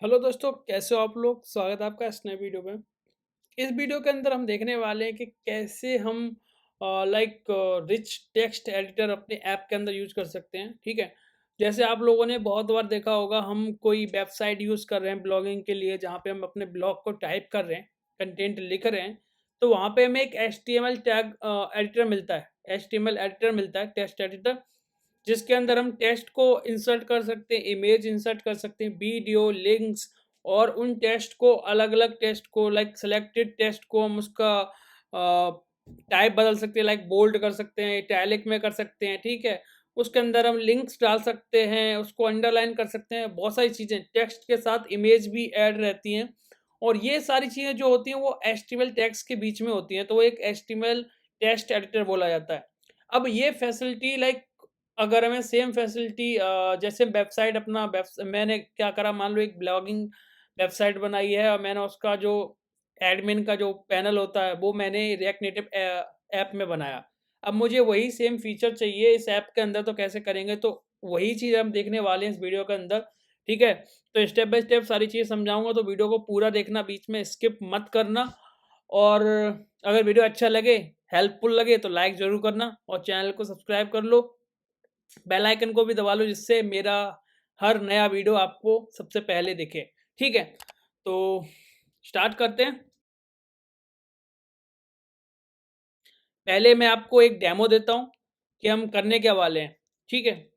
Hello दोस्तों, कैसे हो आप लोग? स्वागत है आपका इस नए वीडियो में। इस वीडियो के अंदर हम देखने वाले हैं कि कैसे हम रिच टेक्स्ट एडिटर अपने ऐप के अंदर यूज़ कर सकते हैं, ठीक है? जैसे आप लोगों ने बहुत बार देखा होगा, हम कोई वेबसाइट यूज़ कर रहे हैं ब्लॉगिंग के लिए, जहाँ पे हम अपने ब्लॉग को टाइप कर रहे हैं, कंटेंट लिख रहे हैं, तो वहाँ पे हमें एक एचटीएमएल टैग एडिटर मिलता है, एचटीएमएल एडिटर मिलता है, टेक्स्ट एडिटर, जिसके अंदर हम टेक्स्ट को इंसर्ट कर सकते हैं, इमेज इंसर्ट कर सकते हैं, वीडियो, लिंक्स, और उन टेक्स्ट को अलग-अलग टेक्स्ट को सेलेक्टेड टेक्स्ट को हम उसका टाइप बदल सकते हैं, बोल्ड कर सकते हैं, इटैलिक में कर सकते हैं, ठीक है? उसके अंदर हम लिंक्स डाल सकते हैं, उसको अंडरलाइन कर सकते हैं, बहुत सारी चीज़ें टेक्स्ट के साथ इमेज भी ऐड रहती हैं, और ये सारी चीज़ें जो होती हैं वो एचटीएमएल टैग्स के बीच में होती हैं, तो वो एक एचटीएमएल टेक्स्ट एडिटर बोला जाता है। अब ये फैसिलिटी अगर हमें सेम फैसिलिटी जैसे वेबसाइट अपना वेब्स मैंने क्या करा, मान लो एक ब्लॉगिंग वेबसाइट बनाई है और मैंने उसका जो एडमिन का जो पैनल होता है वो मैंने रिएक्ट नेटिव ऐप में बनाया। अब मुझे वही सेम फीचर चाहिए इस ऐप के अंदर, तो कैसे करेंगे? तो वही चीज़ हम देखने वाले हैं इस वीडियो के अंदर, ठीक है? तो स्टेप बाय स्टेप सारी चीज़ें समझाऊँगा, तो वीडियो को पूरा देखना, बीच में स्किप मत करना। और अगर वीडियो अच्छा लगे, हेल्पफुल लगे तो लाइक ज़रूर करना और चैनल को सब्सक्राइब कर लो। बेल आइकन को भी दबा लो, जिससे मेरा हर नया वीडियो आपको सबसे पहले दिखे, ठीक है? तो स्टार्ट करते हैं। पहले मैं आपको एक डेमो देता हूँ कि हम करने क्या वाले हैं, ठीक है?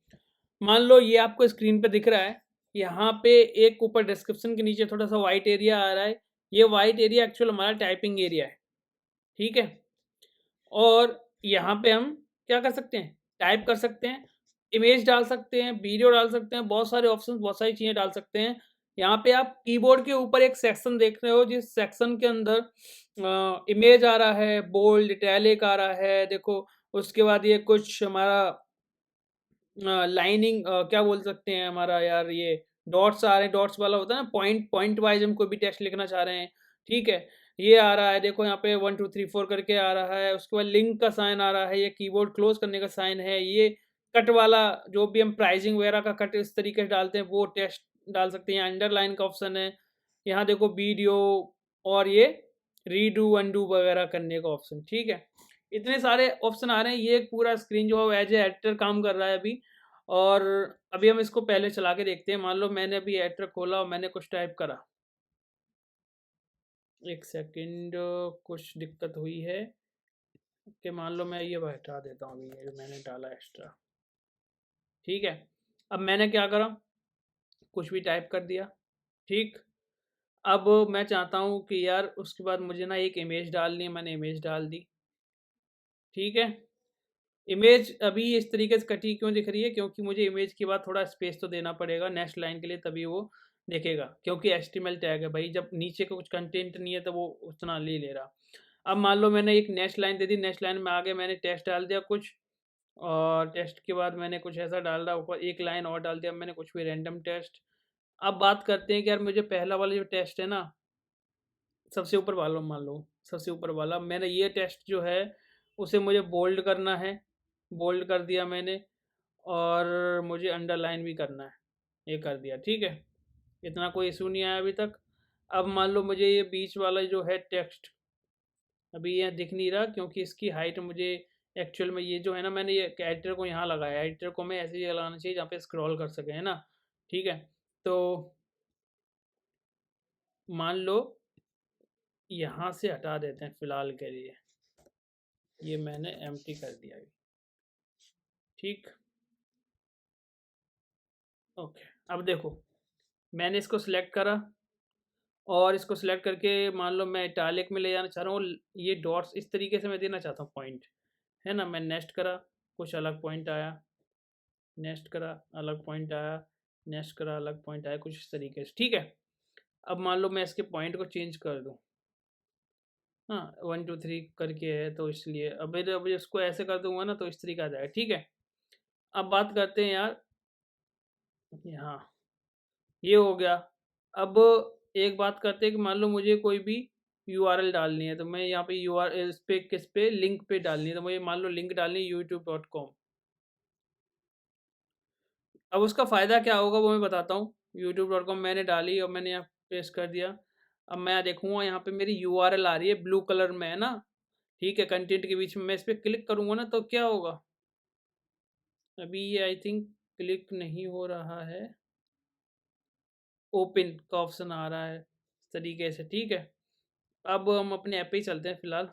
मान लो ये आपको स्क्रीन पे दिख रहा है, यहाँ पे एक ऊपर डिस्क्रिप्शन के नीचे थोड़ा-सा व्हाइट एरिया आ रहा है, ये व्हाइट एरिया एक्चुअल हमारा टाइपिंग एरिया है, ठीक है? और यहाँ पे हम क्या कर सकते हैं, टाइप कर सकते हैं, इमेज डाल सकते हैं, वीडियो डाल सकते हैं, बहुत सारे ऑप्शंस, बहुत सारी चीज़ें डाल सकते हैं। यहाँ पे आप कीबोर्ड के ऊपर एक सेक्शन देख रहे हो, जिस सेक्शन के अंदर इमेज आ रहा है, बोल्ड, इटैलिक आ रहा है, देखो। उसके बाद ये कुछ हमारा लाइनिंग क्या बोल सकते हैं हमारा यार, ये डॉट्स आ रहे हैं, डॉट्स वाला होता है ना, पॉइंट पॉइंट वाइज़ हम कोई भी टेक्स्ट लिखना चाह रहे हैं, ठीक है? ये आ रहा है, देखो यहाँ पे 1 2 3 4 करके आ रहा है, उसके बाद लिंक का साइन आ रहा है, ये कीबोर्ड क्लोज़ करने का साइन है, ये कट वाला जो भी हम प्राइसिंग वगैरह का कट इस तरीके से डालते हैं, वो टेक्स्ट डाल सकते हैं, यहाँ अंडरलाइन का ऑप्शन है, यहाँ देखो वीडियो, और ये रीडू, अनडू वगैरह करने का ऑप्शन, ठीक है? इतने सारे ऑप्शन आ रहे हैं, ये एक पूरा स्क्रीन जो है एज़ ए एडिटर काम कर रहा है अभी। और अभी हम इसको पहले चला के देखते हैं। मान लो मैंने अभी एडिटर खोला और मैंने कुछ टाइप करा। 1 सेकंड, कुछ दिक्कत हुई है कि मान लो मैं ये हटा देता हूँ अभी, ये जो मैंने डाला एक्स्ट्रा, ठीक है? अब मैंने क्या करा, कुछ भी टाइप कर दिया, ठीक? अब मैं चाहता हूँ कि यार उसके बाद मुझे ना एक इमेज डालनी है, मैंने इमेज डाल दी, ठीक है? इमेज अभी इस तरीके से कटी क्यों दिख रही है? क्योंकि मुझे इमेज के बाद थोड़ा स्पेस तो देना पड़ेगा नेक्स्ट लाइन के लिए, तभी वो दिखेगा। क्योंकि एचटीएमएल टैग है भाई, जब नीचे का कुछ कंटेंट नहीं है तो वो उतना नहीं ले रहा। अब मान लो मैंने एक नेक्स्ट लाइन दे दी, नेक्स्ट लाइन में आगे मैंने टेक्स्ट डाल दिया कुछ, और टेक्स्ट के बाद मैंने कुछ ऐसा डाल रहा, ऊपर एक लाइन और डाल दिया मैंने, कुछ भी रैंडम टेक्स्ट। अब बात करते हैं कि यार मुझे पहला वाला जो टेक्स्ट है ना, सबसे ऊपर वाला मान लो, सबसे ऊपर वाला मैंने ये टेक्स्ट जो है उसे मुझे बोल्ड करना है, बोल्ड कर दिया मैंने, और मुझे अंडरलाइन भी करना है, ये कर दिया, ठीक है? इतना कोई इशू नहीं आया अभी तक। अब मान लो मुझे ये बीच वाला जो है टेक्स्ट, अभी ये दिख नहीं रहा क्योंकि इसकी हाइट मुझे एक्चुअल में, ये जो है ना, मैंने ये एडिटर को यहाँ लगाया, एडिटर को मैं ऐसी जगह लगाना चाहिए जहाँ पे स्क्रॉल कर सके, है ना? ठीक है? तो मान लो यहाँ से हटा देते हैं फ़िलहाल के लिए, ये मैंने एम्प्टी कर दिया अभी, ठीक? ओके, अब देखो, मैंने इसको सिलेक्ट करा, और इसको सिलेक्ट करके मान लो मैं इटैलिक में ले जाना चाह रहा हूँ, ये डॉट्स इस तरीके से मैं देना चाहता हूँ पॉइंट, है ना? मैं नेक्स्ट करा, कुछ अलग पॉइंट आया, नेक्स्ट करा, अलग पॉइंट आया, नेक्स्ट करा, अलग पॉइंट आया, कुछ इस तरीके से, ठीक है? अब मान लो मैं इसके पॉइंट को चेंज कर दूँ, हाँ, 1 2 3 करके है तो इसलिए अब इसको ऐसे कर दूँगा ना तो इस तरीके आ जाएगा, ठीक है? अब बात करते हैं यार, यहाँ ये हो गया। अब एक बात करते हैं कि मान लो मुझे कोई भी यूआरएल डालनी है, तो मैं यहाँ पे इस पे किस पे लिंक पे डालनी है, तो मुझे मान लो लिंक डालनी है youtube.com। अब उसका फ़ायदा क्या होगा वो मैं बताता हूँ। youtube.com मैंने डाली और मैंने यहाँ पेस्ट कर दिया। अब मैं यहाँ देखूंगा, यहाँ पे मेरी यूआरएल आ रही है ब्लू कलर में, है ना? ठीक है, कंटेंट के बीच में मैं इस पर क्लिक करूंगा ना तो क्या होगा? अभी ये आई थिंक क्लिक नहीं हो रहा है, ओपन का ऑप्शन आ रहा है इस तरीके से। ठीक है, अब हम अपने ऐप पे ही चलते हैं फिलहाल।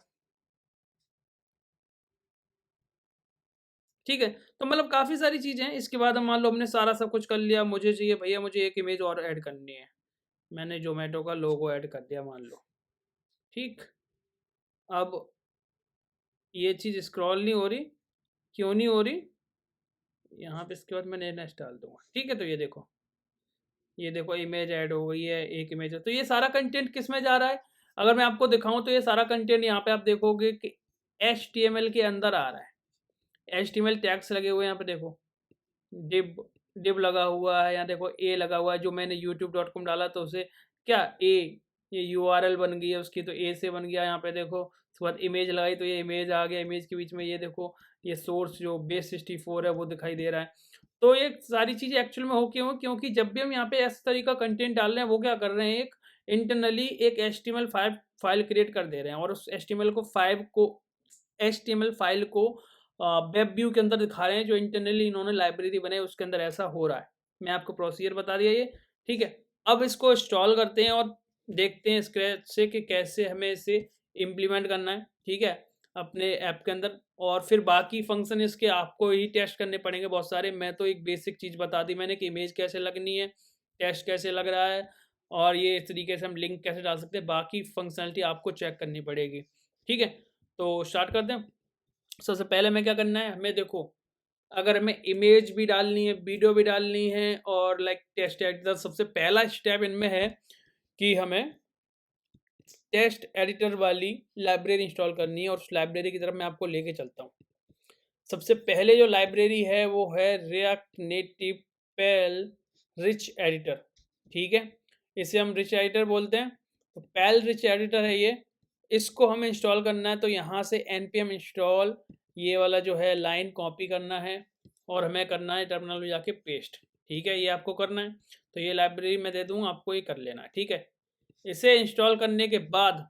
ठीक है, तो मतलब काफ़ी सारी चीज़ें हैं। इसके बाद हम मान लो हमने सारा सब कुछ कर लिया, मुझे चाहिए भैया मुझे एक इमेज और ऐड करनी है। मैंने ज़ोमैटो का लोगो ऐड कर दिया मान लो, ठीक। अब ये चीज़ स्क्रॉल नहीं हो रही, क्यों नहीं हो रही? यहाँ पे इसके बाद मैं नेक्स्ट डाल दूँगा, ठीक है। तो ये देखो इमेज ऐड हो गई है, एक इमेज है। तो ये सारा कंटेंट किस में जा रहा है? अगर मैं आपको दिखाऊँ तो ये सारा कंटेंट यहाँ पे आप देखोगे कि एचटीएमएल के अंदर आ रहा है। एचटीएमएल टैग्स लगे हुए हैं यहाँ पे देखो। डिव डिव लगा हुआ है, यहाँ देखो ए लगा हुआ है, जो मैंने youtube.com डाला तो उसे क्या ए, ये यूआरएल बन गई है उसकी, तो ए से बन गया। यहाँ पे देखो उसके बाद इमेज लगाई तो ये इमेज आ गया, इमेज के बीच में ये देखो ये सोर्स जो बेस 64 है वो दिखाई दे रहा है। तो ये सारी चीज़ें एक्चुअल में हो क्यों? क्योंकि जब भी हम यहाँ पे इस तरह का कंटेंट डाल रहे हैं, वो क्या कर रहे हैं, एक इंटरनली एक HTML5 फाइल क्रिएट कर दे रहे हैं और उस HTML फाइल को वेब व्यू के अंदर दिखा रहे हैं, जो इंटरनली इन्होंने लाइब्रेरी बनाई उसके अंदर ऐसा हो रहा है। मैं आपको प्रोसीजर बता दिया ये, ठीक है। अब इसको इंस्टॉल करते हैं और देखते हैं स्क्रैच से कि कैसे हमें इसे इम्प्लीमेंट करना है, ठीक है, अपने ऐप के अंदर। और फिर बाकी फंक्शन इसके आपको ही टेस्ट करने पड़ेंगे बहुत सारे। मैं तो एक बेसिक चीज़ बता दी मैंने कि इमेज कैसे लगनी है, टेस्ट कैसे लग रहा है और ये इस तरीके से हम लिंक कैसे डाल सकते हैं। बाकी फंक्शनैलिटी आपको चेक करनी पड़ेगी, ठीक है। तो स्टार्ट करते हैं। सबसे पहले हमें क्या करना है, हमें देखो अगर हमें इमेज भी डालनी है, वीडियो भी डालनी है और लाइक टेस्ट एडिटर, सबसे पहला स्टेप इनमें है कि हमें टेस्ट एडिटर वाली लाइब्रेरी इंस्टॉल करनी है और उस लाइब्रेरी की तरफ मैं आपको लेके चलता हूँ। सबसे पहले जो लाइब्रेरी है वो है रिएक्ट नेटिव पैल रिच एडिटर, ठीक है। इसे हम रिच एडिटर बोलते हैं। तो पैल रिच एडिटर है ये, इसको हमें इंस्टॉल करना है। तो यहाँ से npm इंस्टॉल ये वाला जो है लाइन कॉपी करना है और हमें करना है टर्मिनल में जाके पेस्ट, ठीक है। ये आपको करना है, तो ये लाइब्रेरी मैं दे दूँगा, आपको ये कर लेना है, ठीक है। इसे इंस्टॉल करने के बाद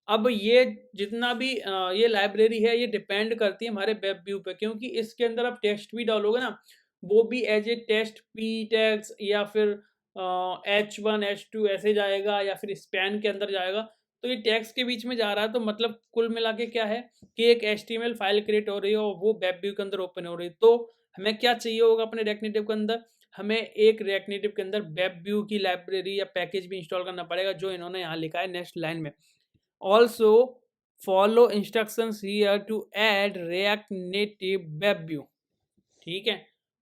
अब ये जितना भी ये लाइब्रेरी है ये डिपेंड करती है हमारे वेब व्यू पे, क्योंकि इसके अंदर आप टेक्स्ट भी डालोगे ना, वो भी as a text p tags या फिर H1 H2 ऐसे जाएगा या फिर स्पैन के अंदर जाएगा। तो ये टैग्स के बीच में जा रहा है, तो मतलब कुल मिला के क्या है कि एक HTML फाइल क्रिएट हो रही है और वो वेब व्यू के अंदर ओपन हो रही है। तो हमें क्या चाहिए होगा अपने रिएक्ट नेटिव के अंदर, हमें एक रिएक्ट नेटिव के अंदर वेब व्यू की लाइब्रेरी या पैकेज भी इंस्टॉल करना पड़ेगा, जो इन्होंने यहाँ लिखा है नेक्स्ट लाइन में। Also follow instructions here to add React Native Web View, ठीक है।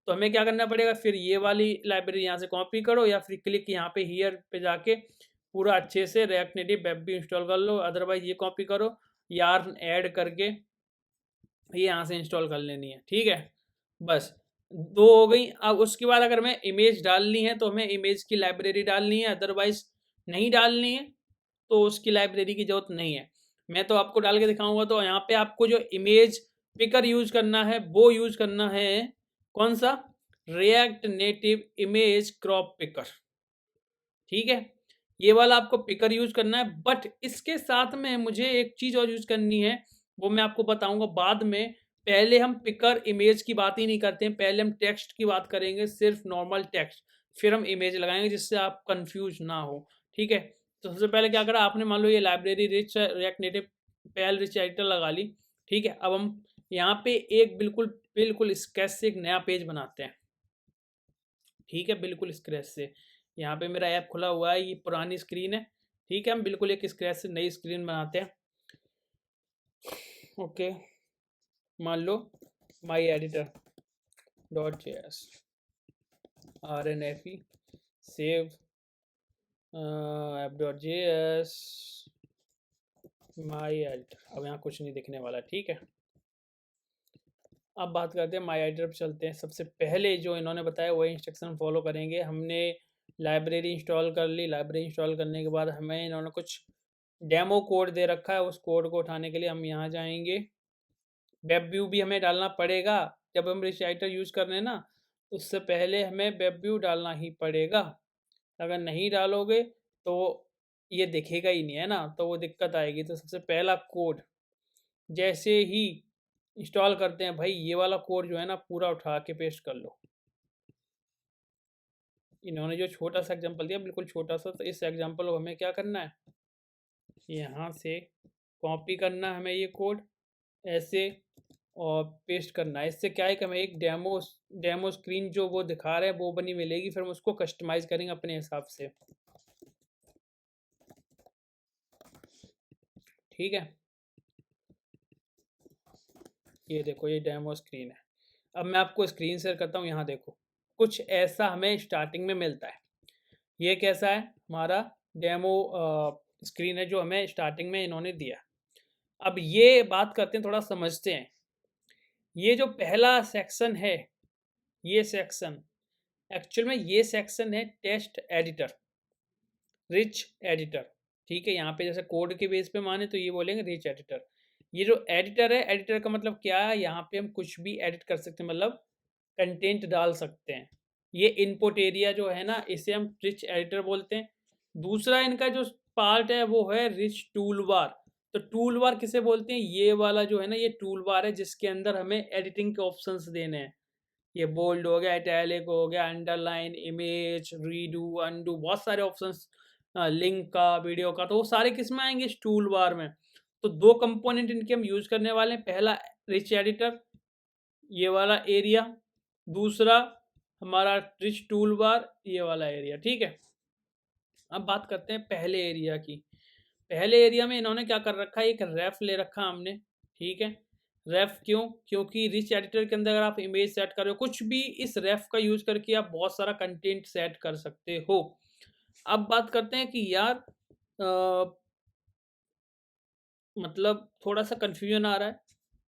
तो हमें क्या करना पड़ेगा, फिर ये वाली लाइब्रेरी यहाँ से कॉपी करो या फिर क्लिक यहाँ पे हियर पे जाके पूरा अच्छे से React Native Web View install कर लो। अदरवाइज ये कॉपी करो, यार्न ऐड करके ये यहाँ से इंस्टॉल कर लेनी है, ठीक है। बस 2 हो गई। अब उसके बाद अगर हमें इमेज डालनी है तो हमें इमेज की लाइब्रेरी डालनी है, अदरवाइज नहीं डालनी है तो उसकी लाइब्रेरी की ज़रूरत नहीं है। मैं तो आपको डाल के दिखाऊँगा। तो यहाँ पे आपको जो इमेज पिकर यूज़ करना है वो यूज़ करना है कौन-सा? React native image crop picker, ठीक है। ये वाला आपको पिकर यूज़ करना है, बट इसके साथ में मुझे एक चीज़ और यूज़ करनी है, वो मैं आपको बताऊँगा बाद में। पहले हम पिकर इमेज की बात ही नहीं करते हैं, पहले हम टेक्स्ट की बात करेंगे, सिर्फ़ नॉर्मल टेक्स्ट, फिर हम इमेज लगाएँगे जिससे आप कन्फ्यूज़ ना हो, ठीक है। तो सबसे पहले क्या करा आपने, मान लो ये लाइब्रेरी रिच रिएक्ट नेटिव पैल रिच एडिटर लगा ली, ठीक है। अब हम यहाँ पे एक बिल्कुल स्केच से एक नया पेज बनाते हैं, ठीक है, बिल्कुल स्क्रैच से। यहाँ पे मेरा ऐप खुला हुआ है, ये पुरानी स्क्रीन है, ठीक है। हम बिल्कुल एक स्क्रैच से नई स्क्रीन बनाते हैं, ओके। मान लो my editor dot JS RNFE save app dot JS my editor. अब यहाँ कुछ नहीं दिखने वाला, ठीक है। अब बात करते हैं माई एडिटर पे चलते हैं। सबसे पहले जो इन्होंने बताया वही इंस्ट्रक्शन फॉलो करेंगे। हमने लाइब्रेरी इंस्टॉल कर ली, लाइब्रेरी इंस्टॉल करने के बाद हमें इन्होंने कुछ डेमो कोड दे रखा है, उस कोड को उठाने के लिए हम यहाँ जाएंगे। वेब व्यू भी हमें डालना पड़ेगा, जब हम रिच एडिटर यूज़ कर रहे हैं ना, उससे पहले हमें वेब व्यू डालना ही पड़ेगा, अगर नहीं डालोगे तो ये दिखेगा ही नहीं, है ना? तो वो दिक्कत आएगी। तो सबसे पहला कोड जैसे ही इंस्टॉल करते हैं भाई, ये वाला कोड जो है ना पूरा उठा के पेस्ट कर लो। इन्होंने जो छोटा-सा एग्ज़ाम्पल दिया बिल्कुल छोटा-सा, तो इस एग्ज़ाम्पल को हमें क्या करना है, यहाँ से कॉपी करना है हमें ये कोड ऐसे और पेस्ट करना है। इससे क्या है कि हमें एक डेमो स्क्रीन जो वो दिखा रहे हैं वो बनी मिलेगी, फिर हम उसको कस्टमाइज़ करेंगे अपने हिसाब से। ठीक है? ये देखो ये डेमो स्क्रीन है। अब मैं आपको स्क्रीन शेयर करता हूँ, यहाँ देखो। कुछ ऐसा हमें स्टार्टिंग में मिलता है। ये कैसा है? हमारा डेमो स्क्रीन है जो हमें स्टार्टिंग में इन्होंने दिया। अब ये बात करते हैं, थोड़ा समझते हैं। ये जो पहला सेक्शन है, ये सेक्शन एक्चुअल में ये सेक्शन है टेक्स्ट एडिटर, रिच एडिटर। ठीक है? यहाँ पे जैसे कोड के बेस पे माने तो ये बोलेंगे रिच एडिटर। ये जो एडिटर है, एडिटर का मतलब क्या है? यहाँ पे हम कुछ भी एडिट कर सकते हैं, मतलब कंटेंट डाल सकते हैं। ये इनपुट एरिया जो है ना, इसे हम रिच एडिटर बोलते हैं। दूसरा इनका जो पार्ट है वो है रिच टूलबार। तो टूलबार किसे बोलते हैं? ये वाला जो है ना, ये टूलबार है जिसके अंदर हमें एडिटिंग के ऑप्शंस देने हैं। ये बोल्ड हो गया, इटैलिक हो गया, अंडरलाइन, इमेज, रीडू, अनडू, बहुत सारे ऑप्शंस, लिंक का, वीडियो का, तो वो सारे किस में आएँगे? इस टूल बार में। तो 2 कंपोनेंट इनके हम यूज़ करने वाले हैं। पहला रिच एडिटर, ये वाला एरिया, दूसरा हमारा रिच टूल बार, ये वाला एरिया, ठीक है? अब बात करते हैं पहले एरिया की। पहले एरिया में इन्होंने क्या कर रखा है, एक रेफ ले रखा हमने, ठीक है? रेफ क्यों? क्योंकि रिच एडिटर के अंदर अगर आप इमेज सेट कर रहे हो, कुछ भी इस रेफ का यूज़ करके आप बहुत सारा कंटेंट सेट कर सकते हो। अब बात करते हैं कि यार मतलब थोड़ा-सा कन्फ्यूज़न आ रहा है,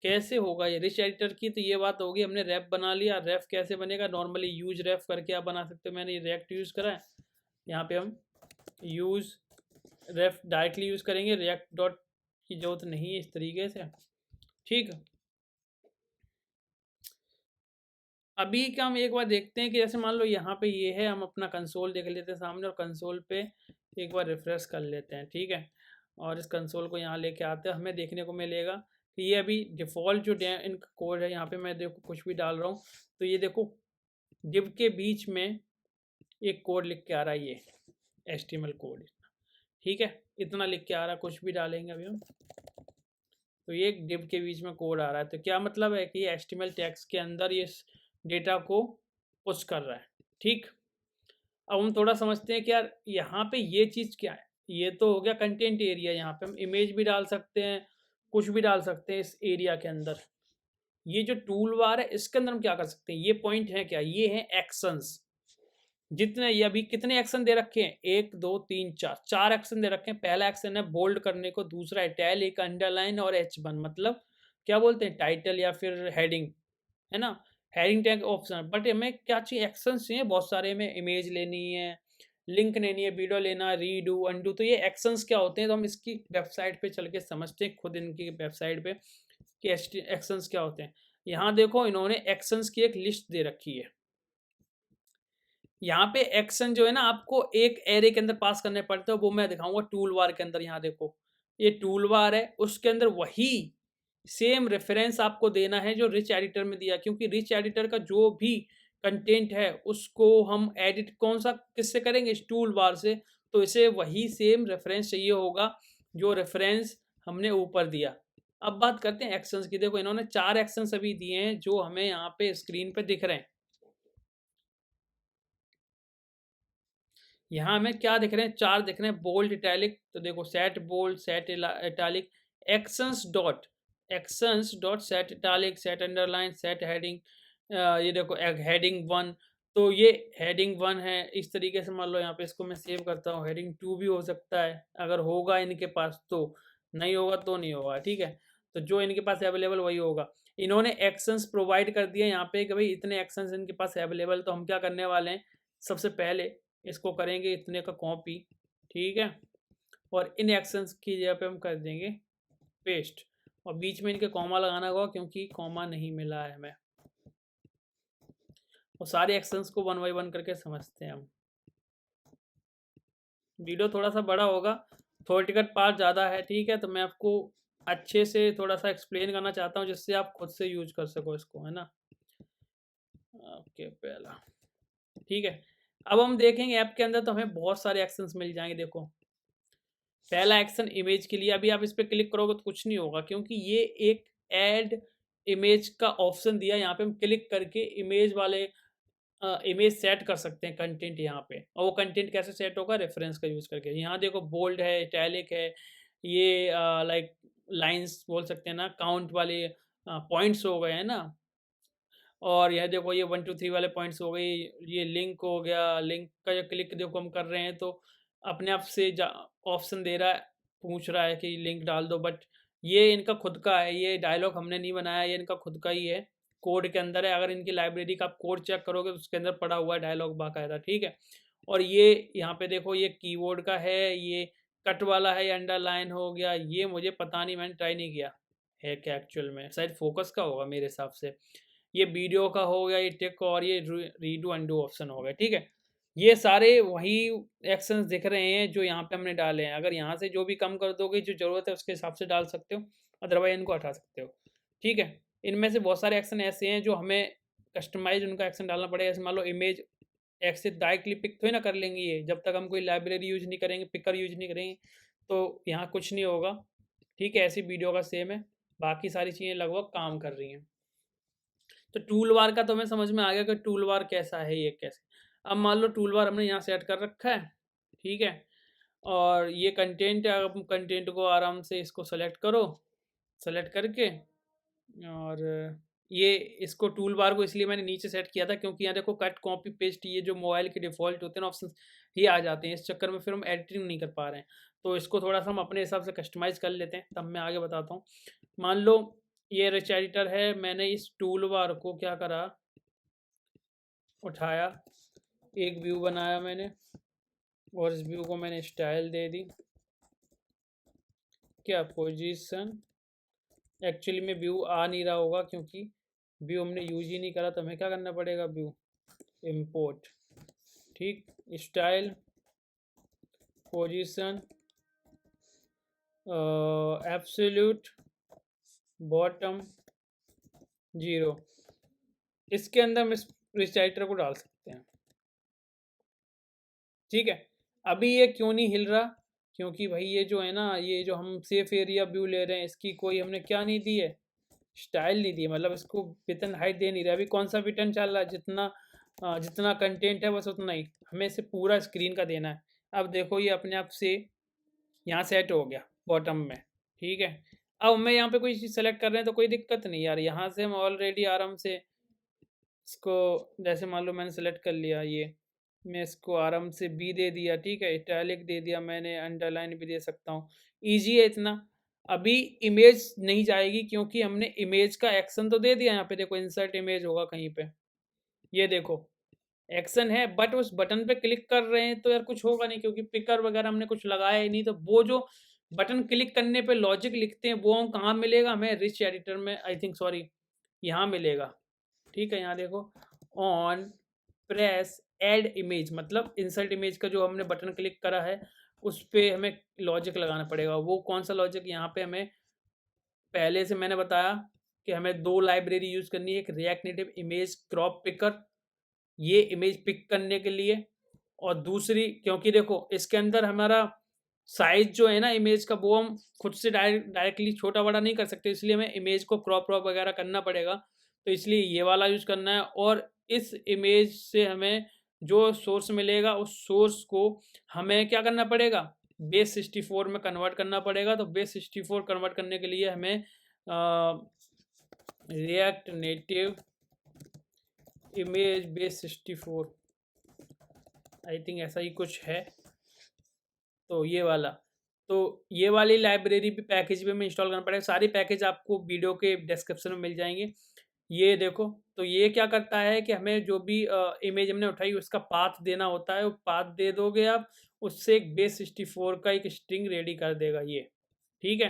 कैसे होगा ये? रिच एडिटर की तो ये बात होगी, हमने रेफ बना लिया, रेफ कैसे बनेगा? नॉर्मली यूज़ रेफ करके आप बना सकते हो, मैंने रिएक्ट यूज़ करा है। यहाँ पे हम यूज़ रेफ डायरेक्टली यूज़ करेंगे, रिएक्ट डॉट की ज़रूरत नहीं है इस तरीके से, ठीक। अभी का हम एक बार देखते हैं कि जैसे मान लो यहाँ पे ये है, हम अपना कंसोल देख लेते हैं सामने, और कंसोल पे एक बार रिफ्रेश कर लेते हैं, ठीक है? और इस कंसोल को यहाँ लेके आते हैं, हमें देखने को मिलेगा कि ये अभी डिफ़ॉल्ट जो डे इनका कोड है, यहाँ पे मैं देखो कुछ भी डाल रहा हूँ, तो ये देखो डिव के बीच में एक कोड लिख के आ रहा है, ये एचटीएमएल कोड, ठीक है? इतना लिख के आ रहा है, कुछ भी डालेंगे अभी हम, तो ये एक डिव के बीच में कोड आ रहा है। तो क्या मतलब है कि ये एचटीएमएल टैग्स के अंदर ये डेटा को पुश कर रहा है, ठीक। अब हम थोड़ा समझते हैं कि यार यहाँ पे ये चीज़ क्या है। ये तो हो गया कंटेंट एरिया, यहाँ पे हम इमेज भी डाल सकते हैं, कुछ भी डाल सकते हैं इस एरिया के अंदर। ये जो टूल बार है इसके अंदर हम क्या कर सकते हैं, ये पॉइंट है क्या, ये है एक्शंस। जितने ये अभी कितने एक्शन दे रखे हैं, 1 2 3 4, 4 एक्शन दे रखे हैं। पहला एक्शन है बोल्ड करने को, दूसरा इटैलिक, अंडरलाइन और H1, मतलब क्या बोलते हैं, टाइटल या फिर हेडिंग, है ना? हेडिंग टैग ऑप्शन, बट हमें क्या चाहिए, एक्शंस चाहिए बहुत सारे। हमें इमेज लेनी है, लिंक लेनी है, वीडियो लेना है, रीडू, अनडू, तो ये एक्शंस क्या होते हैं, तो हम इसकी वेबसाइट पे चल के समझते हैं खुद इनकी वेबसाइट पे कि एक्शंस क्या होते हैं। यहाँ देखो इन्होंने एक्शंस की एक लिस्ट दे रखी है। यहाँ पे एक्शन जो है ना, आपको एक एरे के अंदर पास करने पड़ते हैं, वो मैं दिखाऊंगा टूल बार के अंदर। यहाँ देखो ये टूल बार है, उसके अंदर वही सेम रेफरेंस आपको देना है जो रिच एडिटर में दिया, क्योंकि रिच एडिटर का जो भी कंटेंट है उसको हम एडिट कौन सा किससे करेंगे, इस टूल बार से। तो इसे वही सेम रेफरेंस चाहिए होगा जो रेफरेंस हमने ऊपर दिया। अब बात करते हैं एक्शंस की। देखो इन्होंने 4 एक्शंस अभी दिए हैं जो हमें यहाँ पे स्क्रीन पे दिख रहे हैं। यहाँ हमें क्या दिख रहे हैं, 4 दिख रहे हैं, बोल्ड, इटैलिक। तो देखो set bold, set italic, actions dot set italic, set underline, set heading. ये देखो एक हेडिंग 1, तो ये हेडिंग 1 है। इस तरीके से मान लो यहाँ पे इसको मैं सेव करता हूँ, हेडिंग 2 भी हो सकता है अगर होगा इनके पास, तो नहीं होगा तो नहीं होगा, ठीक है। तो जो इनके पास अवेलेबल वही होगा। इन्होंने एक्शंस प्रोवाइड कर दिए यहाँ पे कि भाई इतने एक्शंस इनके पास अवेलेबल, तो हम क्या करने वाले हैं, सबसे पहले इसको करेंगे इतने का कॉपी, ठीक है, और इन एक्शंस की जगह पे हम कर देंगे पेस्ट, और बीच में इनके कॉमा लगाना होगा क्योंकि कॉमा नहीं मिला है हमें। और सारे एक्शंस को वन बाई वन करके समझते हैं हम। वीडियो थोड़ा सा बड़ा होगा, थ्योरेटिकल पार्ट ज़्यादा है, ठीक है। तो मैं आपको अच्छे से थोड़ा सा एक्सप्लेन करना चाहता हूँ जिससे आप खुद से यूज कर सको इसको, है ना। ओके, पहला ठीक है। अब हम देखेंगे ऐप के अंदर तो हमें बहुत सारे एक्शंस मिल जाएंगे। देखो, पहला एक्शन इमेज के लिए, अभी आप इस पर क्लिक करोगे तो कुछ नहीं होगा क्योंकि ये एक ऐड इमेज का ऑप्शन दिया। यहाँ पे हम क्लिक करके इमेज वाले इमेज सेट कर सकते हैं कंटेंट यहाँ पे। और वो कंटेंट कैसे सेट होगा, रेफरेंस का यूज़ करके। यहाँ देखो बोल्ड है, इटैलिक है, ये लाइक लाइंस बोल सकते हैं ना, काउंट वाले पॉइंट्स हो गए हैं ना। और यह देखो ये 1 2 3 वाले पॉइंट्स हो गई, ये लिंक हो गया। लिंक का जो क्लिक देखो हम कर रहे हैं तो अपने आप से ऑप्शन दे रहा है, पूछ रहा है कि लिंक डाल दो। बट ये इनका खुद का है, ये डायलॉग हमने नहीं बनाया, ये इनका खुद का ही है, कोड के अंदर है। अगर इनकी लाइब्रेरी का आप कोड चेक करोगे तो उसके अंदर पड़ा हुआ है डायलॉग बाकायदा, ठीक है। और ये यहाँ पे देखो ये कीवर्ड का है, ये कट वाला है, ये अंडरलाइन हो गया। ये मुझे पता नहीं, मैंने ट्राई नहीं किया है क्या एक्चुअल में, शायद फोकस का होगा मेरे हिसाब से। ये वीडियो का हो गया, ये टिक, और ये रीडू अंडू ऑप्शन हो गया, ठीक है। ये सारे वही एक्शंस दिख रहे हैं जो यहाँ पे हमने डाले हैं। अगर यहाँ से जो भी कम कर दोगे, जो ज़रूरत है उसके हिसाब से डाल सकते हो, अदरवाइज इनको हटा सकते हो, ठीक है। इनमें से बहुत सारे एक्शन ऐसे हैं जो हमें कस्टमाइज उनका एक्शन डालना पड़ेगा। जैसे मान लो इमेज एक्स से डायरेक्टली पिक थोड़ी ना कर लेंगे ये, जब तक हम कोई लाइब्रेरी यूज नहीं करेंगे, पिकर यूज नहीं करेंगे तो यहाँ कुछ नहीं होगा, ठीक है। ऐसी वीडियो का सेम है, बाकी सारी चीज़ें लगभग काम कर रही हैं। तो टूल बार का तो हमें समझ में आ गया कि टूल बार कैसा है, ये कैसे। अब मान लो टूल बार हमने यहाँ सेट कर रखा है, ठीक है। और ये कंटेंट है, अब कंटेंट को आराम से इसको सेलेक्ट करो, सेलेक्ट करके, और ये इसको टूल बार को इसलिए मैंने नीचे सेट किया था क्योंकि यहाँ देखो कट कॉपी पेस्ट, ये जो मोबाइल के डिफ़ॉल्ट होते हैं ना ऑप्शन, ये आ जाते हैं। इस चक्कर में फिर हम एडिटिंग नहीं कर पा रहे हैं, तो इसको थोड़ा सा हम अपने हिसाब से कस्टमाइज़ कर लेते हैं, तब मैं आगे बताता हूँ। मान लो ये रिच एडिटर है, मैंने इस टूल बार को क्या करा, उठाया, एक व्यू बनाया मैंने, और इस व्यू को मैंने स्टाइल दे दी, क्या पोजीशन। एक्चुअली में व्यू आ नहीं रहा होगा क्योंकि व्यू हमने यूज ही नहीं करा, तो हमें क्या करना पड़ेगा, व्यू इंपोर्ट, ठीक। स्टाइल, पोजीशन, एब्सोल्यूट बॉटम 0, इसके अंदर हम इस रिच एडिटर को डाल सकते हैं, ठीक है। अभी ये क्यों नहीं हिल रहा, क्योंकि भाई ये जो है ना, ये जो हम सेफ एरिया व्यू ले रहे हैं, इसकी कोई हमने क्या नहीं दी है, स्टाइल नहीं दी है। मतलब इसको विथन हाइट दे नहीं रहा। अभी कौन सा विथन चल रहा है, जितना जितना कंटेंट है बस उतना ही हमें इसे पूरा स्क्रीन का देना है। अब देखो ये अपने आप से यहाँ सेट हो गया बॉटम में, ठीक है। अब मैं यहाँ पे कोई चीज़ सेलेक्ट कर रहे हैं तो कोई दिक्कत नहीं यार, यहाँ से हम ऑलरेडी आराम से इसको, जैसे मान लो मैंने सेलेक्ट कर लिया, ये मैं इसको आराम से बी दे दिया, ठीक है। इटैलिक दे दिया मैंने, अंडरलाइन भी दे सकता हूँ, ईजी है इतना। अभी इमेज नहीं जाएगी क्योंकि हमने इमेज का एक्शन तो दे दिया। यहाँ पे देखो इंसर्ट इमेज होगा कहीं पे, ये देखो एक्शन है, बट उस बटन पे क्लिक कर रहे हैं तो यार कुछ होगा नहीं क्योंकि पिकर वगैरह हमने कुछ लगाया ही नहीं। तो वो जो बटन क्लिक करने पे लॉजिक लिखते हैं वो हम कहाँ मिलेगा, हमें रिच एडिटर में, आई थिंक सॉरी यहाँ मिलेगा, ठीक है। यहाँ देखो ऑन प्रेस ऐड इमेज, मतलब इंसर्ट इमेज का जो हमने बटन क्लिक करा है उस पे हमें लॉजिक लगाना पड़ेगा। वो कौन सा लॉजिक, यहाँ पे हमें पहले से मैंने बताया कि हमें 2 लाइब्रेरी यूज़ करनी है, एक react native image crop picker, ये इमेज पिक करने के लिए, और दूसरी क्योंकि देखो इसके अंदर हमारा साइज़ जो है ना इमेज का, वो हम खुद से डायरेक्टली छोटा-बड़ा नहीं कर सकते, इसलिए हमें इमेज को क्रॉप व्रॉप वगैरह करना पड़ेगा। तो इसलिए ये वाला यूज़ करना है, और इस इमेज से हमें जो सोर्स मिलेगा उस सोर्स को हमें क्या करना पड़ेगा, बेस 64 में कन्वर्ट करना पड़ेगा। तो बेस 64 कन्वर्ट करने के लिए हमें react native image base 64, I think ऐसा ही कुछ है। तो ये वाला, तो ये वाली लाइब्रेरी भी पैकेज भी हमें इंस्टॉल करना पड़ेगा। सारी पैकेज आपको वीडियो के डिस्क्रिप्शन में मिल जाएंगे। ये देखो, तो ये क्या करता है कि हमें जो भी इमेज हमने उठाई उसका पाथ देना होता है, वो पाथ दे दोगे आप, उससे एक बेस 64 का एक स्ट्रिंग रेडी कर देगा ये, ठीक है।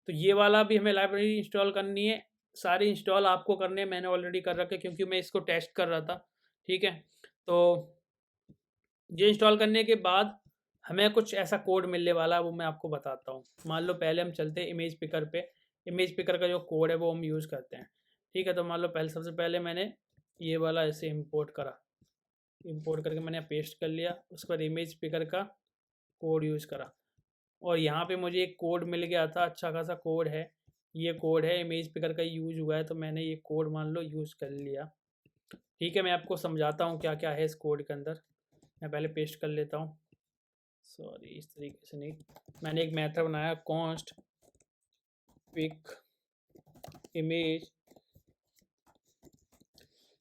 तो ये वाला भी हमें लाइब्रेरी इंस्टॉल करनी है। सारी इंस्टॉल आपको करने हैं, मैंने ऑलरेडी कर रखे क्योंकि मैं इसको टेस्ट कर रहा था, ठीक है। तो ये इंस्टॉल करने के बाद हमें कुछ ऐसा कोड मिलने वाला है, वो मैं आपको बताता हूँ। मान लो पहले हम चलते हैं इमेज पिकर पे। इमेज पिकर का जो कोड है वो हम यूज़ करते हैं, ठीक है। तो मान लो पहले, सबसे पहले मैंने ये वाला ऐसे इंपोर्ट करा, इंपोर्ट करके मैंने पेस्ट कर लिया। उसके बाद इमेज पिकर का कोड यूज़ करा, और यहाँ पे मुझे एक कोड मिल गया था, अच्छा खासा कोड है। ये कोड है, इमेज पिकर का यूज़ हुआ है, तो मैंने ये कोड मान लो यूज़ कर लिया, ठीक है। मैं आपको समझाता हूँ क्या क्या है इस कोड के अंदर। मैं पहले पेस्ट कर लेता हूँ, सॉरी इस तरीके से नहीं। मैंने एक मेथड बनाया, कॉन्स्ट पिक इमेज,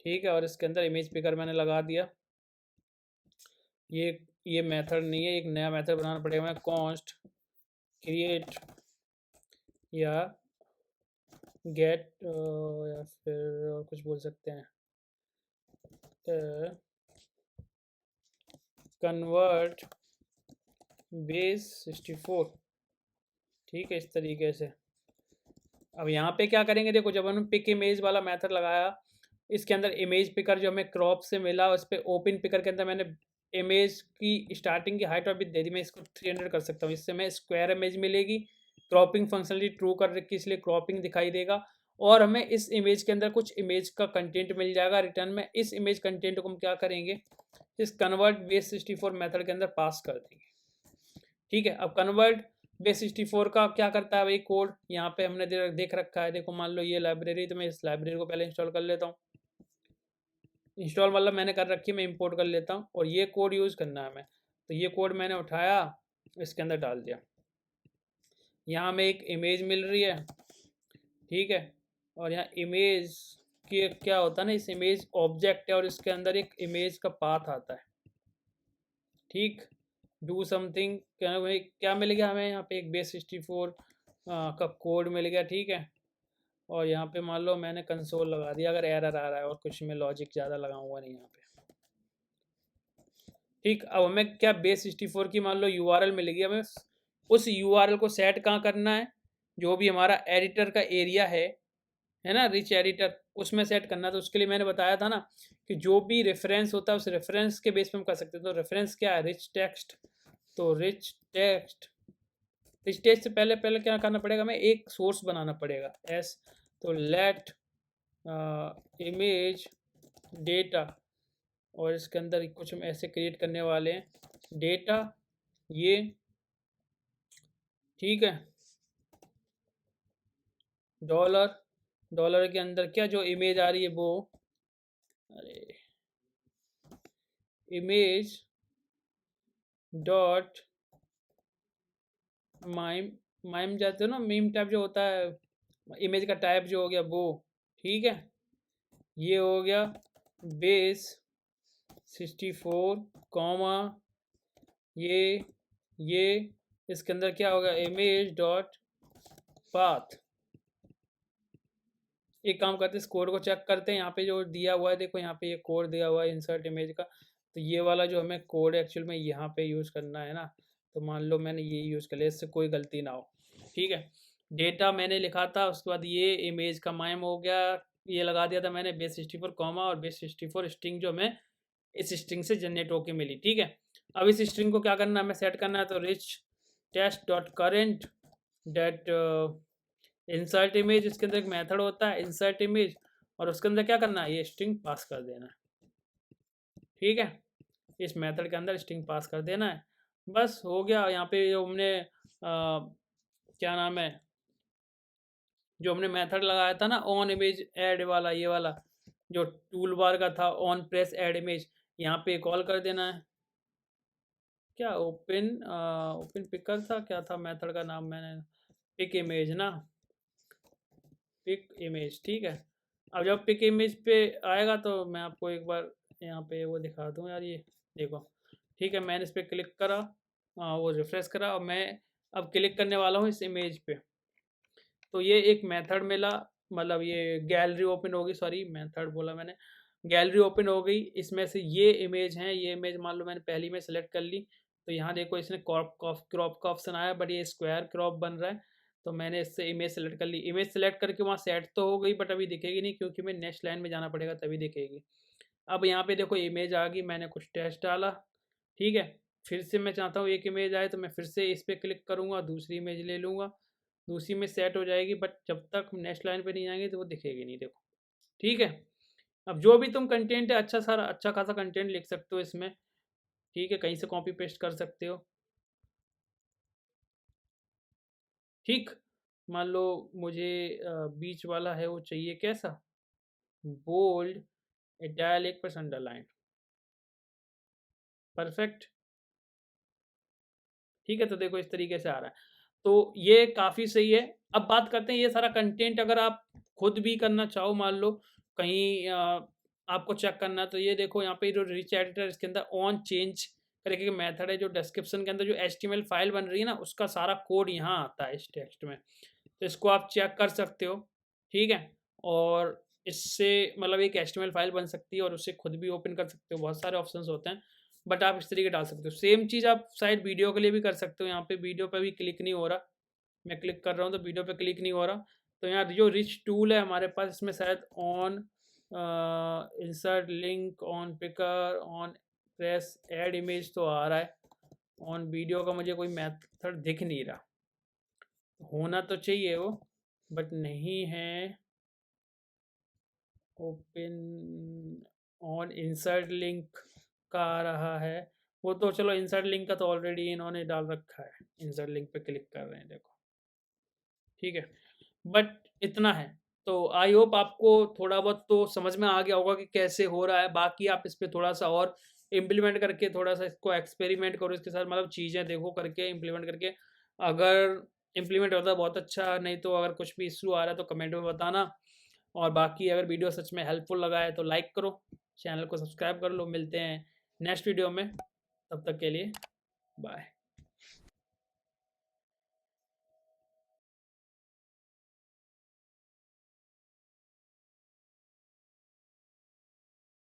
ठीक है, और इसके अंदर इमेज पिकर मैंने लगा दिया। ये मेथड नहीं है, एक नया मेथड बनाना पड़ेगा। मैं कॉन्स्ट क्रिएट या गेट या फिर और कुछ बोल सकते हैं, कन्वर्ट बेस 64, ठीक है, इस तरीके से। अब यहाँ पे क्या करेंगे, देखो जब हमने पिक इमेज वाला मेथड लगाया, इसके अंदर इमेज पिकर जो हमें क्रॉप से मिला, उस पर ओपन पिकर के अंदर मैंने इमेज की स्टार्टिंग की हाइट और विड्थ दे दी। मैं इसको 300 कर सकता हूँ, इससे मैं स्क्वायर इमेज मिलेगी। क्रॉपिंग फंक्शनलिटी ट्रू कर रखी, इसलिए क्रॉपिंग दिखाई देगा। और हमें इस इमेज के अंदर कुछ इमेज का कंटेंट मिल जाएगा रिटर्न में। इस इमेज कंटेंट को हम क्या करेंगे, इस कन्वर्ट बेस 64 मेथड के अंदर पास कर देंगे, ठीक है। अब कन्वर्ट बेस 64 का क्या करता है भाई कोड, यहाँ पे हमने देख रखा है। देखो मान लो ये लाइब्रेरी, तो मैं इस लाइब्रेरी को पहले इंस्टॉल कर लेता हूँ। इंस्टॉल मतलब मैंने कर रखी है, मैं इंपोर्ट कर लेता हूँ, और ये कोड यूज़ करना है हमें। तो ये कोड मैंने उठाया, इसके अंदर डाल दिया। यहाँ हमें एक इमेज मिल रही है, ठीक है, और यहाँ इमेज की क्या होता है ना, इस इमेज ऑब्जेक्ट है, और इसके अंदर एक इमेज का पाथ आता है, ठीक। डू समथिंग क्या मिल गया हमें, यहाँ पे एक बेस 64 का कोड मिल गया, ठीक है। और यहाँ पे मान लो मैंने कंसोल लगा दिया, अगर एरर आ रहा है, और कुछ में लॉजिक ज़्यादा लगाऊंगा नहीं यहाँ पे, ठीक। अब हमें क्या बेस 64 की मान लो यूआरएल मिलेगी, हमें उस यूआरएल को सेट कहाँ करना है, जो भी हमारा एडिटर का एरिया है ना, रिच एडिटर, उसमें सेट करना। तो उसके लिए मैंने बताया था ना कि जो भी रेफरेंस होता है उस रेफरेंस के बेस पे हम कर सकते हैं। तो रेफरेंस क्या है, रिच टेक्स्ट। तो रिच टेक्स्ट, रिच टेक्स्ट से पहले पहले क्या करना पड़ेगा, हमें एक सोर्स बनाना पड़ेगा, एस। तो लेट इमेज डेटा, और इसके अंदर कुछ हम ऐसे क्रिएट करने वाले हैं, डेटा ये, ठीक है। डॉलर, डॉलर के अंदर क्या जो इमेज आ रही है वो, अरे इमेज डॉट माइम, माइम जाते हो ना, मीम टाइप जो होता है, इमेज का टाइप जो हो गया वो, ठीक है। ये हो गया बेस 64 कॉमा ये इसके अंदर क्या होगा, इमेज डॉट पाथ। एक काम करते हैं, इस कोड को चेक करते हैं। यहाँ पे जो दिया हुआ है, देखो यहाँ पे ये कोड दिया हुआ है इंसर्ट इमेज का। तो ये वाला जो हमें कोड एक्चुअल में यहाँ पे यूज़ करना है ना, तो मान लो मैंने ये यूज़ कर लिया, इससे कोई गलती ना हो, ठीक है। डेटा मैंने लिखा था, उसके बाद ये इमेज का माइम हो गया, ये लगा दिया था मैंने बेस 64 कॉमा, और बेस 64 स्ट्रिंग जो हमें इस स्ट्रिंग से जनरेट होके मिली, ठीक है। अब इस स्ट्रिंग को क्या करना है, हमें सेट करना है। तो rich text dot current date insert image, इसके अंदर एक मेथड होता है इंसर्ट इमेज, और उसके अंदर क्या करना है, ये स्ट्रिंग पास कर देना है, ठीक है। इस मेथड के अंदर स्ट्रिंग पास कर देना है, बस हो गया। यहाँ पे जो हमने क्या नाम है, जो हमने मेथड लगाया था ना ऑन इमेज ऐड वाला, ये वाला जो टूल बार का था, ऑन प्रेस ऐड इमेज, यहाँ पे कॉल कर देना है। क्या ओपन ओपन पिकर था, क्या था मेथड का नाम, मैंने पिक इमेज ना, पिक इमेज, ठीक है। अब जब पिक इमेज पे आएगा तो मैं आपको एक बार यहाँ पे वो दिखा दूँ यार, ये देखो, ठीक है। मैंने इस पर क्लिक करा, वो रिफ्रेश करा, और मैं अब क्लिक करने वाला हूँ इस इमेज पे। तो ये एक मेथड मिला, मतलब ये गैलरी ओपन होगी, सॉरी मेथड बोला मैंने, गैलरी ओपन हो गई। इसमें से ये इमेज हैं, ये इमेज मान लो मैंने पहली में सेलेक्ट कर ली। तो यहाँ देखो इसने क्रॉप का ऑप्शन आया, बट ये स्क्वायर क्रॉप बन रहा है। तो मैंने इससे इमेज सेलेक्ट कर ली, इमेज सेलेक्ट करके वहाँ सेट तो हो गई, बट अभी दिखेगी नहीं, क्योंकि मैं नेक्स्ट लाइन में जाना पड़ेगा तभी दिखेगी। अब यहाँ पे देखो इमेज आ गई, मैंने कुछ टेक्स्ट डाला, ठीक है। फिर से मैं चाहता हूँ एक इमेज आए, तो मैं फिर से इस पे क्लिक करूँगा, दूसरी इमेज ले लूँगा, दूसरी में सेट हो जाएगी, बट जब तक हम नेक्स्ट लाइन पे नहीं जाएँगे तो वो दिखेगी नहीं, देखो। ठीक है? अब जो भी तुम कंटेंट है, अच्छा खासा कंटेंट लिख सकते हो इसमें, ठीक है? कहीं से कॉपी पेस्ट कर सकते हो। ठीक? मान लो मुझे बीच वाला है वो चाहिए कैसा? Bold, italic plus underline. Perfect. ठीक है? तो देखो इस तरीके से आ रहा है। तो ये काफ़ी सही है। अब बात करते हैं, ये सारा कंटेंट अगर आप खुद भी करना चाहो, मान लो कहीं आपको चेक करना है, तो ये देखो यहाँ पे जो रिच एडिटर, इसके अंदर ऑन चेंज करके एक मेथड है, जो डिस्क्रिप्शन के अंदर जो एचटीएमएल फाइल बन रही है ना, उसका सारा कोड यहाँ आता है इस टेक्स्ट में। तो इसको आप चेक कर सकते हो, ठीक है? और इससे मतलब एक एचटीएमएल फाइल बन सकती है और उसे खुद भी ओपन कर सकते हो, बहुत सारे ऑप्शंस होते हैं, बट आप इस तरीके डाल सकते हो। सेम चीज़ आप शायद वीडियो के लिए भी कर सकते हो, यहाँ पे वीडियो पे भी क्लिक नहीं हो रहा, मैं क्लिक कर रहा हूँ तो वीडियो पे क्लिक नहीं हो रहा। तो यहाँ जो रिच टूल है हमारे पास, इसमें शायद on insert link, on picker, on press add image तो आ रहा है, ऑन वीडियो का मुझे कोई मेथड दिख नहीं रहा। होना तो चाहिए वो, बट नहीं है। ओपन ऑन इंसर्ट लिंक का आ रहा है, वो तो चलो इंसर्ट लिंक का तो ऑलरेडी इन्होंने डाल रखा है, इंसर्ट लिंक पे क्लिक कर रहे हैं, देखो। ठीक है, बट इतना है। तो आई होप आपको थोड़ा बहुत तो समझ में आ गया होगा कि कैसे हो रहा है। बाकी आप इस पे थोड़ा-सा और इम्प्लीमेंट करके, थोड़ा-सा इसको एक्सपेरिमेंट करो इसके साथ, मतलब चीज़ें देखो करके, इम्प्लीमेंट करके। अगर इम्प्लीमेंट होता है बहुत अच्छा, नहीं तो अगर कुछ भी इश्यू आ रहा है तो कमेंट में बताना। और बाकी अगर वीडियो सच में हेल्पफुल लगा है तो लाइक करो, चैनल को सब्सक्राइब कर लो। मिलते हैं नेक्स्ट वीडियो में, तब तक के लिए बाय।